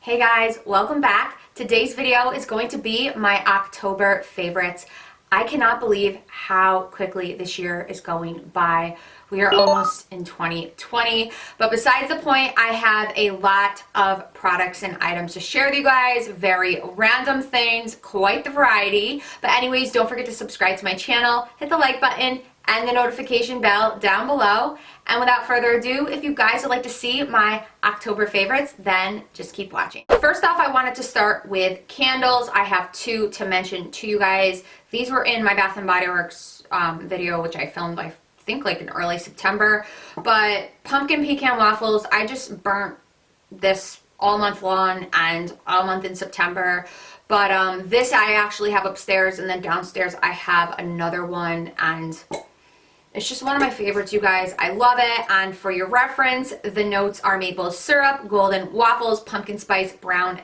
Hey guys, welcome back. Today's video is going to be my October favorites. I cannot believe how quickly this year is going by. We are almost in 2020, but besides the point, I have a lot of products and items to share with you guys, very random things, quite the variety. But anyways, don't forget to subscribe to my channel, hit the like button, and the notification bell down below. And without further ado, if you guys would like to see my October favorites, then just keep watching. First off, I wanted to start with candles. I have two to mention to you guys. These were in my Bath & Body Works video, which I filmed, I think, like in early September. But pumpkin pecan waffles, I just burnt this all month long and all month in September. But this I actually have upstairs, and then downstairs I have another one, and it's just one of my favorites, you guys. I love it. And for your reference, the notes are maple syrup, golden waffles, pumpkin spice, brown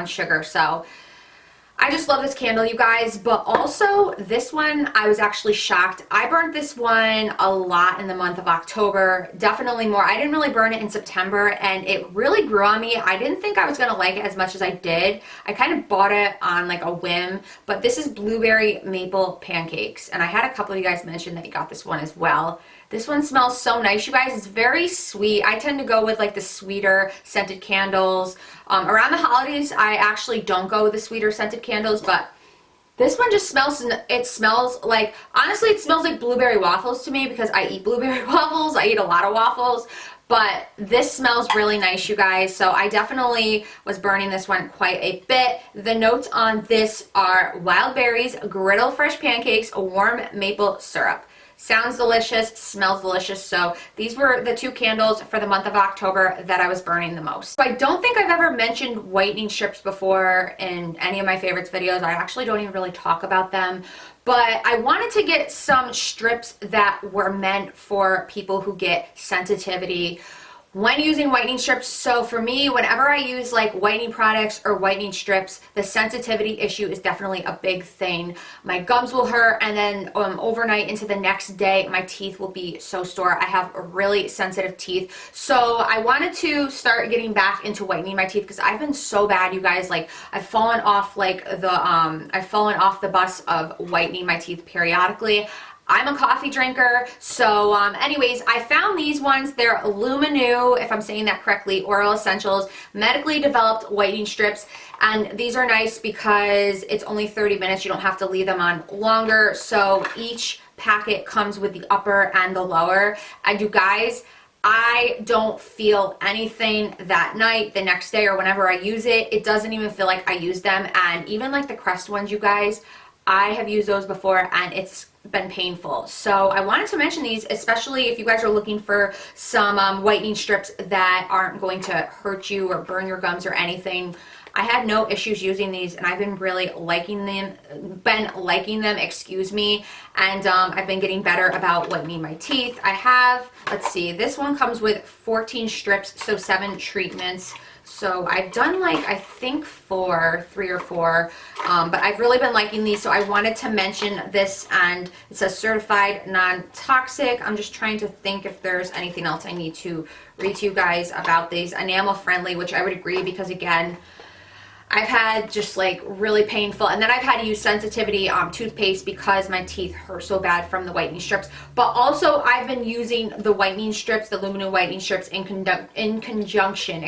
sugar. So I just love this candle, you guys. But also this one, I was actually shocked. I burnt this one a lot in the month of October, definitely more. I didn't really burn it in September, and it really grew on me. I didn't think I was gonna like it as much as I did. I kind of bought it on like a whim, but this is blueberry maple pancakes, and I had a couple of you guys mention that you got this one as well. This one smells so nice, you guys. It's very sweet. I tend to go with like the sweeter scented candles. Around the holidays, I actually don't go with the sweeter scented candles, but this one just smells, it smells like, honestly, it smells like blueberry waffles to me because I eat blueberry waffles. I eat a lot of waffles, but this smells really nice, you guys. So I definitely was burning this one quite a bit. The notes on this are wild berries, griddle fresh pancakes, warm maple syrup. Sounds delicious, smells delicious. So these were the two candles for the month of October that I was burning the most. So I don't think I've ever mentioned whitening strips before in any of my favorites videos. I actually don't even really talk about them. But I wanted to get some strips that were meant for people who get sensitivity when using whitening strips. So for me, whenever I use like whitening products or whitening strips, the sensitivity issue is definitely a big thing. My gums will hurt, and then overnight into the next day, my teeth will be so sore. I have really sensitive teeth. So I wanted to start getting back into whitening my teeth because I've been so bad, you guys. Like I've fallen off the bus of whitening my teeth periodically. I'm a coffee drinker, so anyways, I found these ones. They're Luminu, if I'm saying that correctly, Oral Essentials, medically developed whitening strips, and these are nice because it's only 30 minutes. You don't have to leave them on longer, so each packet comes with the upper and the lower, and you guys, I don't feel anything that night, the next day, or whenever I use it. It doesn't even feel like I used them. And even like the Crest ones, you guys, I have used those before, and it's been painful. So I wanted to mention these, especially if you guys are looking for some whitening strips that aren't going to hurt you or burn your gums or anything. I had no issues using these, and I've been really liking them, excuse me, and I've been getting better about whitening my teeth. I have, let's see, this one comes with 14 strips, so 7 treatments. So I've done like, I think 3 or 4, but I've really been liking these, so I wanted to mention this, and it says certified non-toxic. I'm just trying to think if there's anything else I need to read to you guys about these. Enamel friendly, which I would agree, because again, I've had just like really painful, and then I've had to use sensitivity toothpaste because my teeth hurt so bad from the whitening strips. But also I've been using the whitening strips, the Lumino whitening strips in conjunction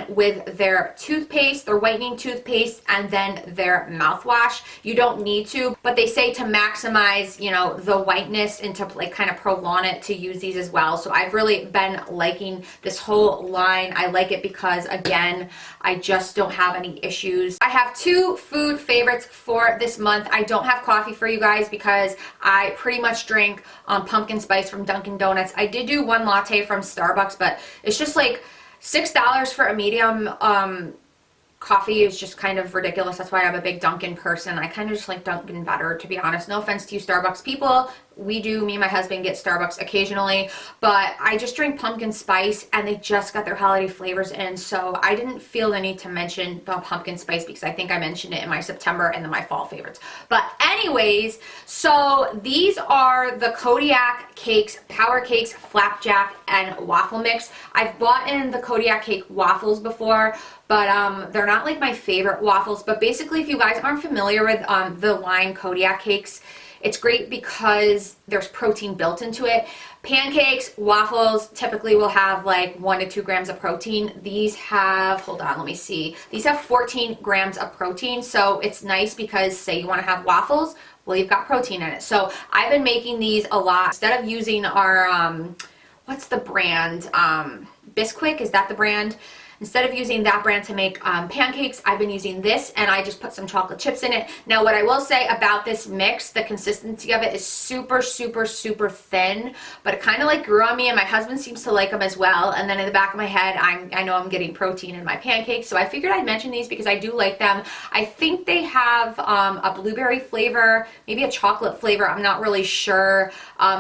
with their toothpaste, their whitening toothpaste, and then their mouthwash. You don't need to, but they say to maximize, you know, the whiteness and to like kind of prolong it, to use these as well. So I've really been liking this whole line. I like it because, again, I just don't have any issues. I have 2 food favorites for this month. I don't have coffee for you guys because I pretty much drink pumpkin spice from Dunkin' Donuts. I did do 1 latte from Starbucks, but it's just like $6 for a medium. Coffee is just kind of ridiculous. That's why I'm a big Dunkin' person. I kind of just like Dunkin' better, to be honest. No offense to you Starbucks people. me and my husband get Starbucks occasionally, but I just drink pumpkin spice, and they just got their holiday flavors in, so I didn't feel the need to mention the pumpkin spice because I think I mentioned it in my September and then my fall favorites. But anyways, so these are the Kodiak cakes, power cakes, flapjack, and waffle mix. I've bought in the Kodiak cake waffles before, but they're not like my favorite waffles. But basically, if you guys aren't familiar with the line Kodiak cakes, it's great because there's protein built into it. Pancakes, waffles typically will have like 1 to 2 grams of protein. These have, hold on, let me see. These have 14 grams of protein, so it's nice because say you want to have waffles, well, you've got protein in it. So I've been making these a lot. Instead of using our, what's the brand? Bisquick, is that the brand? Instead of using that brand to make pancakes, I've been using this, and I just put some chocolate chips in it. Now, what I will say about this mix, the consistency of it is super, super, super thin, but it kind of like grew on me, and my husband seems to like them as well. And then in the back of my head, I know I'm getting protein in my pancakes, so I figured I'd mention these because I do like them. I think they have a blueberry flavor, maybe a chocolate flavor, I'm not really sure.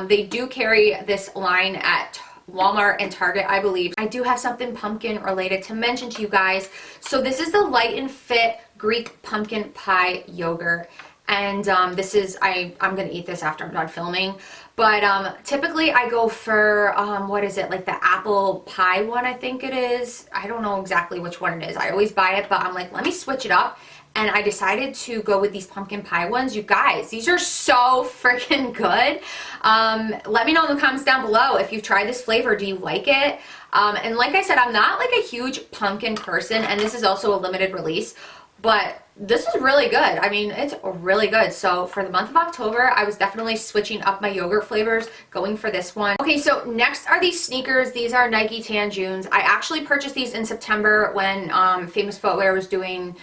They do carry this line at Walmart and Target, I believe. I do have something pumpkin related to mention to you guys. So this is the Light and Fit Greek pumpkin pie yogurt, and this is, I'm gonna eat this after I'm done filming, but typically I go for what is it, like the apple pie one, I think it is. I don't know exactly which one it is. I always buy it, but I'm like, let me switch it up. And I decided to go with these pumpkin pie ones. You guys, these are so freaking good. Let me know in the comments down below if you've tried this flavor. Do you like it? And like I said, I'm not like a huge pumpkin person, and this is also a limited release, but this is really good. I mean, it's really good. So for the month of October, I was definitely switching up my yogurt flavors, going for this one. Okay, so next are these sneakers. These are Nike Tan Junes. I actually purchased these in September when Famous Footwear was doing,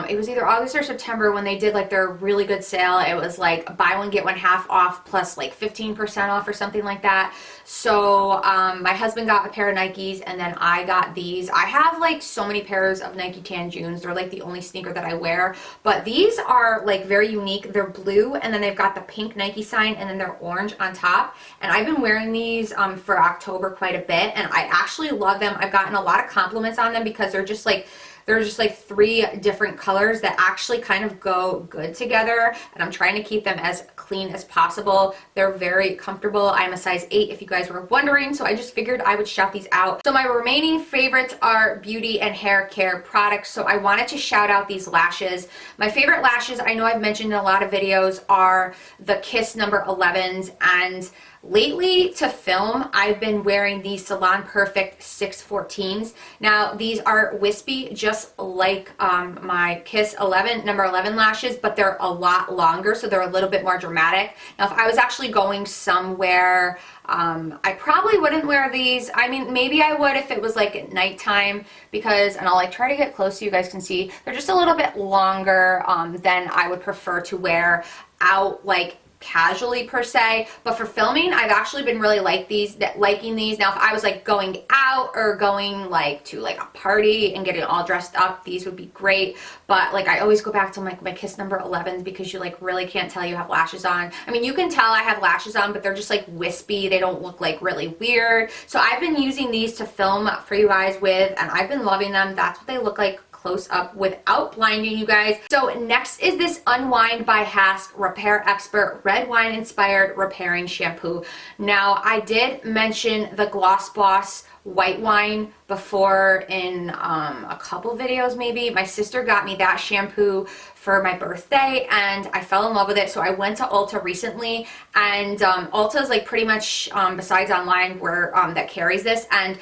it was either August or September when they did like their really good sale. It was like buy one, get one half off plus like 15% off or something like that. So my husband got a pair of Nikes, and then I got these. I have like so many pairs of Nike Tan Junes. They're like the only sneaker that I wear, but these are like very unique. They're blue, and then they've got the pink Nike sign, and then they're orange on top. And I've been wearing these for October quite a bit, and I actually love them. I've gotten a lot of compliments on them because they're just like 3 different colors that actually kind of go good together, and I'm trying to keep them as clean as possible. They're very comfortable. I'm a size 8 if you guys were wondering, so I just figured I would shout these out. So my remaining favorites are beauty and hair care products, so I wanted to shout out these lashes. My favorite lashes, I know I've mentioned in a lot of videos, are the Kiss number 11s, and lately to film, I've been wearing these Salon Perfect 614s. Now, these are wispy, just like my Kiss number 11 lashes, but they're a lot longer, so they're a little bit more dramatic. Now, if I was actually going somewhere, I probably wouldn't wear these. I mean, maybe I would if it was like at nighttime, because, and I'll like try to get close so you guys can see, they're just a little bit longer than I would prefer to wear out like casually per se, but for filming, I've actually been really liking these. Now, if I was like going out or going like to like a party and getting all dressed up, these would be great. But like I always go back to like my Kiss number 11s because you like really can't tell you have lashes on. I mean, you can tell I have lashes on, but they're just like wispy. They don't look like really weird. So I've been using these to film for you guys with, and I've been loving them. That's what they look like close up without blinding you guys. So next is this Unwind by Hask Repair Expert Red Wine Inspired Repairing Shampoo. Now, I did mention the Gloss Boss white wine before in a couple videos maybe. My sister got me that shampoo for my birthday, and I fell in love with it. So I went to Ulta recently, and Ulta is like pretty much besides online where that carries this, and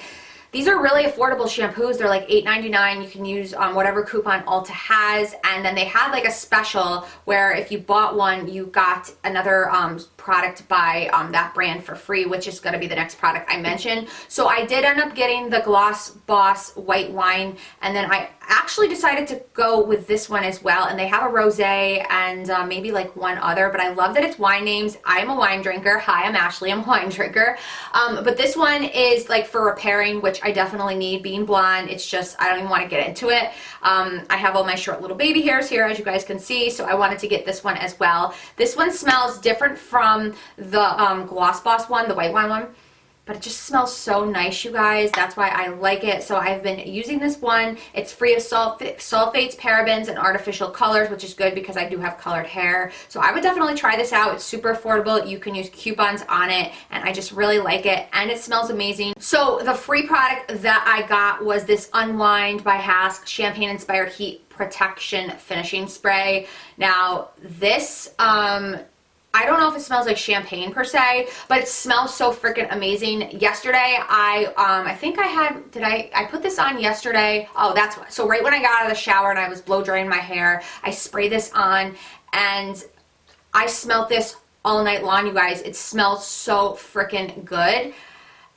these are really affordable shampoos. They're like $8.99. You can use whatever coupon Ulta has. And then they had like a special where if you bought one, you got another product by that brand for free, which is going to be the next product I mentioned. So I did end up getting the Gloss Boss white wine. And then I actually decided to go with this one as well, and they have a rosé and maybe like one other, but I love that it's wine names. I'm a wine drinker. Hi, I'm Ashley. I'm a wine drinker. But this one is like for repairing, which I definitely need. Being blonde, it's just, I don't even want to get into it. I have all my short little baby hairs here, as you guys can see, so I wanted to get this one as well. This one smells different from the Gloss Boss one, the white wine one, but it just smells so nice, you guys. That's why I like it. So I've been using this one. It's free of sulfates, parabens, and artificial colors, which is good because I do have colored hair. So I would definitely try this out. It's super affordable. You can use coupons on it, and I just really like it, and it smells amazing. So the free product that I got was this Unwind by Hask Champagne Inspired Heat Protection Finishing Spray. Now this, I don't know if it smells like champagne per se, but it smells so freaking amazing. Yesterday, I think I had, I put this on yesterday. Oh, that's what. So right when I got out of the shower and I was blow drying my hair, I sprayed this on, and I smelled this all night long, you guys. It smells so freaking good.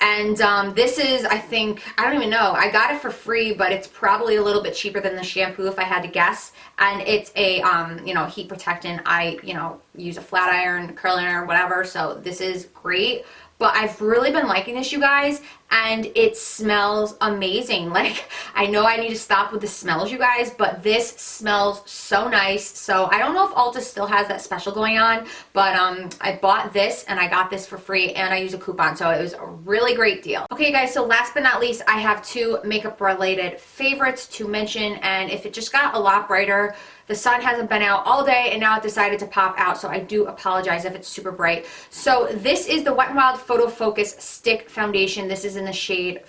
And this is, I think, I don't even know, I got it for free, but it's probably a little bit cheaper than the shampoo if I had to guess. And it's a, you know, heat protectant. I, you know, use a flat iron, curling iron, whatever, so this is great. But I've really been liking this, you guys, and it smells amazing. Like, I know I need to stop with the smells, you guys, but this smells so nice. So I don't know if Ulta still has that special going on, but I bought this and I got this for free, and I used a coupon, so it was a really great deal. Okay, guys, so last but not least, I have two makeup related favorites to mention, and if it just got a lot brighter, the sun hasn't been out all day, and now it decided to pop out, so I do apologize if it's super bright. So this is the Wet n Wild Photo Focus Stick Foundation. This is in the shade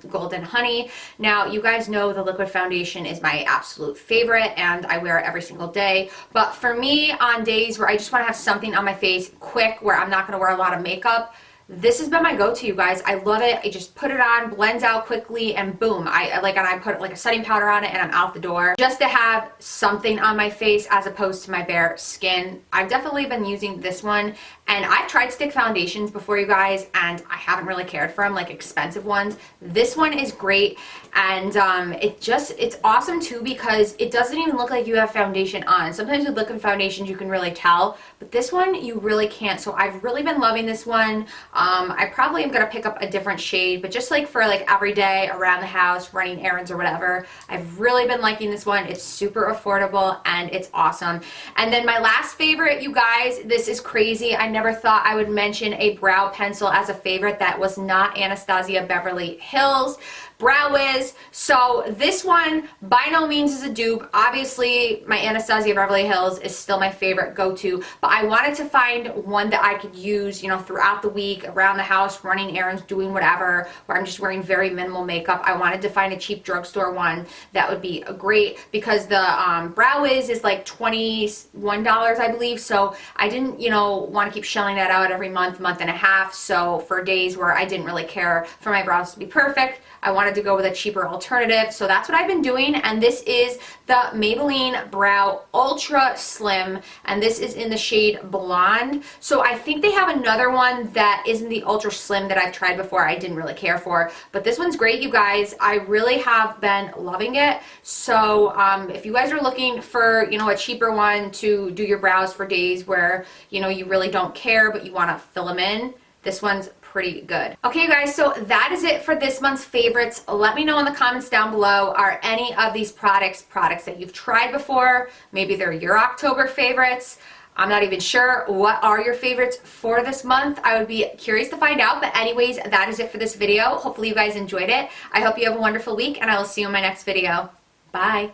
Golden Honey. Now, you guys know the liquid foundation is my absolute favorite, and I wear it every single day. But for me, on days where I just want to have something on my face quick, where I'm not going to wear a lot of makeup, this has been my go-to, you guys. I love it. I just put it on, blends out quickly, and boom. I put like a setting powder on it, and I'm out the door. Just to have something on my face as opposed to my bare skin. I've definitely been using this one, and I've tried stick foundations before, you guys, and I haven't really cared for them, like expensive ones. This one is great, and it's awesome too because it doesn't even look like you have foundation on. Sometimes with liquid foundations you can really tell, but this one you really can't. So I've really been loving this one. I probably am going to pick up a different shade, but just like for like every day around the house, running errands or whatever, I've really been liking this one. It's super affordable and it's awesome. And then my last favorite, you guys, this is crazy. I never thought I would mention a brow pencil as a favorite that was not Anastasia Beverly Hills Brow Wiz. So this one by no means is a dupe. Obviously my Anastasia Beverly Hills is still my favorite go-to, but I wanted to find one that I could use, you know, throughout the week, around the house, running errands, doing whatever, where I'm just wearing very minimal makeup. I wanted to find a cheap drugstore one that would be great because the Brow Wiz is like $21, I believe, so I didn't, you know, want to keep shelling that out every month and a half. So for days where I didn't really care for my brows to be perfect, I wanted to go with a cheaper alternative, so that's what I've been doing. And this is the Maybelline Brow Ultra Slim, and this is in the shade Blonde. So I think they have another one that isn't the Ultra Slim that I've tried before. I didn't really care for, but this one's great, you guys. I really have been loving it. So if you guys are looking for, you know, a cheaper one to do your brows for days where, you know, you really don't care but you want to fill them in, this one's pretty good. Okay, you guys, so that is it for this month's favorites. Let me know in the comments down below, are any of these products that you've tried before? Maybe they're your October favorites. I'm not even sure. What are your favorites for this month? I would be curious to find out. But anyways, that is it for this video. Hopefully you guys enjoyed it. I hope you have a wonderful week, and I will see you in my next video. Bye.